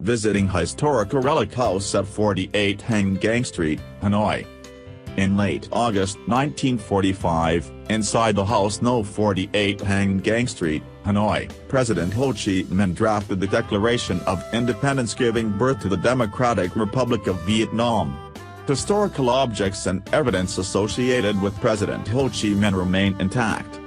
visiting historical relic house at 48 Hang Ngang Street, Hanoi. In late August 1945, inside the house No. 48 Hang Ngang Street, Hanoi, President Ho Chi Minh drafted the Declaration of Independence giving birth to the Democratic Republic of Vietnam. Historical objects and evidence associated with President Ho Chi Minh remain intact.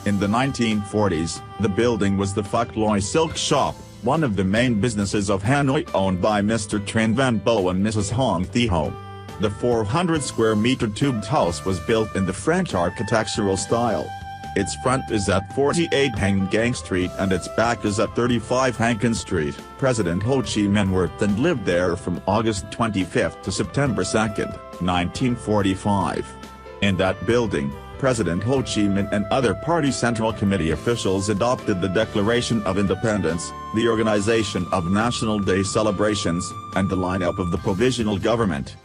In the 1940s, the building was the Phuc Loy Silk Shop, one of the main businesses of Hanoi owned by Mr. Tran Van Bo and Mrs. Hong Thi Ho. The 400-square-meter tubed house was built in the French architectural style. Its front is at 48 Hang Ngang Street and its back is at 35 Hankin Street. President Ho Chi Minh worked and lived there from August 25 to September 2, 1945. In that building, President Ho Chi Minh and other party Central Committee officials adopted the Declaration of Independence, the organization of National Day celebrations, and the lineup of the provisional government.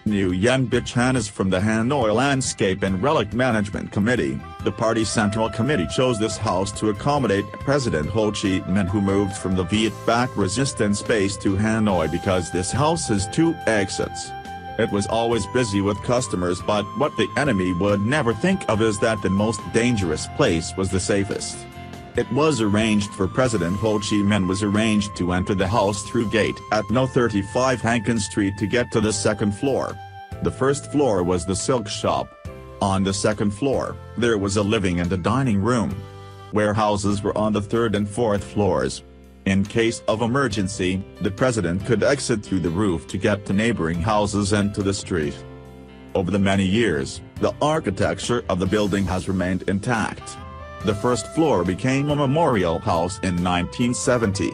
Nguyen Bich Han is from the Hanoi Landscape and Relic Management Committee. The party Central Committee chose this house to accommodate President Ho Chi Minh, who moved from the Viet Bac resistance base to Hanoi because this house has 2 exits. It was always busy with customers, but what the enemy would never think of is that the most dangerous place was the safest. It was arranged for President Ho Chi Minh was arranged to enter the house through gate at No. 35 Hankin Street to get to the second floor. The first floor was the silk shop. On the second floor, there was a living and a dining room. Warehouses were on the 3rd and 4th floors. In case of emergency, the president could exit through the roof to get to neighboring houses and to the street. Over the many years, the architecture of the building has remained intact. The first floor became a memorial house in 1970.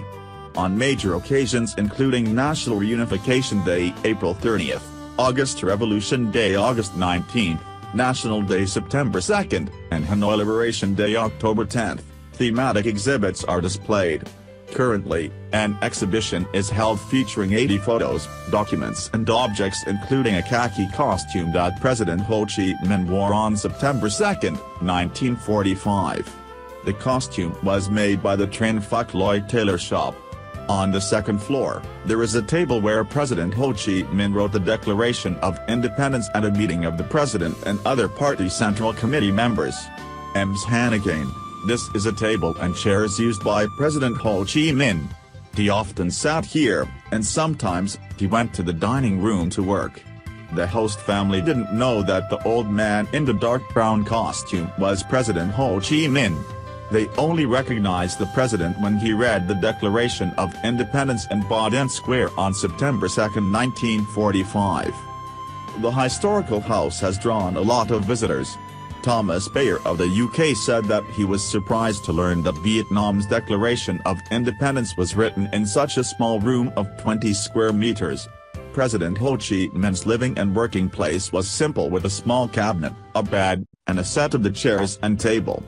On major occasions including National Reunification Day April 30th, August Revolution Day August 19th, National Day September 2nd, and Hanoi Liberation Day October 10th, thematic exhibits are displayed. Currently, an exhibition is held featuring 80 photos, documents and objects including a khaki costume that President Ho Chi Minh wore on September 2, 1945. The costume was made by the Tran Phuc Loy tailor shop. On the second floor, there is a table where President Ho Chi Minh wrote the Declaration of Independence at a meeting of the President and other party Central Committee members. Hang Ngang. This is a table and chairs used by President Ho Chi Minh. He often sat here, and sometimes, he went to the dining room to work. The host family didn't know that the old man in the dark brown costume was President Ho Chi Minh. They only recognized the president when he read the Declaration of Independence in Baden Square on September 2, 1945. The historical house has drawn a lot of visitors. Thomas Bayer of the UK said that he was surprised to learn that Vietnam's Declaration of Independence was written in such a small room of 20 square meters. President Ho Chi Minh's living and working place was simple with a small cabinet, a bed, and a set of the chairs and table.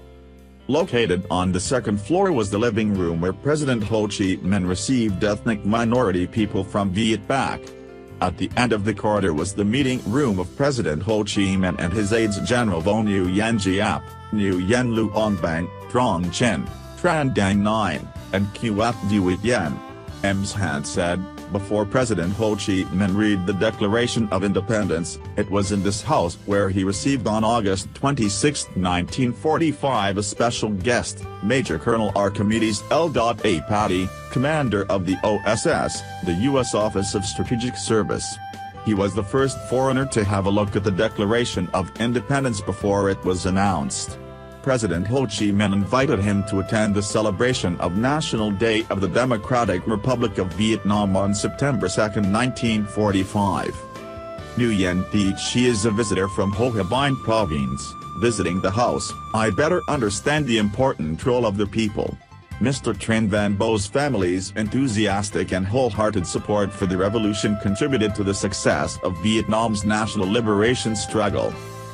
Located on the second floor was the living room where President Ho Chi Minh received ethnic minority people from Viet Bac. At the end of the corridor was the meeting room of President Ho Chi Minh and his aides General Vo Nguyen Giap, Nguyen Luong Bang, Trong Chen, Tran Dang Nien, and Quat Duy Yen. Han said, before President Ho Chi Minh read the Declaration of Independence, it was in this house where he received on August 26, 1945 a special guest, Major Colonel Archimedes L. A. Patty, commander of the OSS, the U.S. Office of Strategic Service. He was the first foreigner to have a look at the Declaration of Independence before it was announced. President Ho Chi Minh invited him to attend the celebration of National Day of the Democratic Republic of Vietnam on September 2, 1945. Nguyen Thi is a visitor from Ho Chi Minh Province. Visiting the house, I better understand the important role of the people. Mr. Tran Van Bo's family's enthusiastic and wholehearted support for the revolution contributed to the success of Vietnam's national liberation struggle.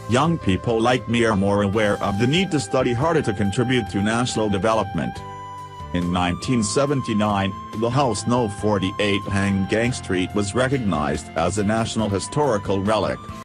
Young people like me are more aware of the need to study harder to contribute to national development. In 1979, the house No. 48 Hang Ngang Street was recognized as a National Historical Relic.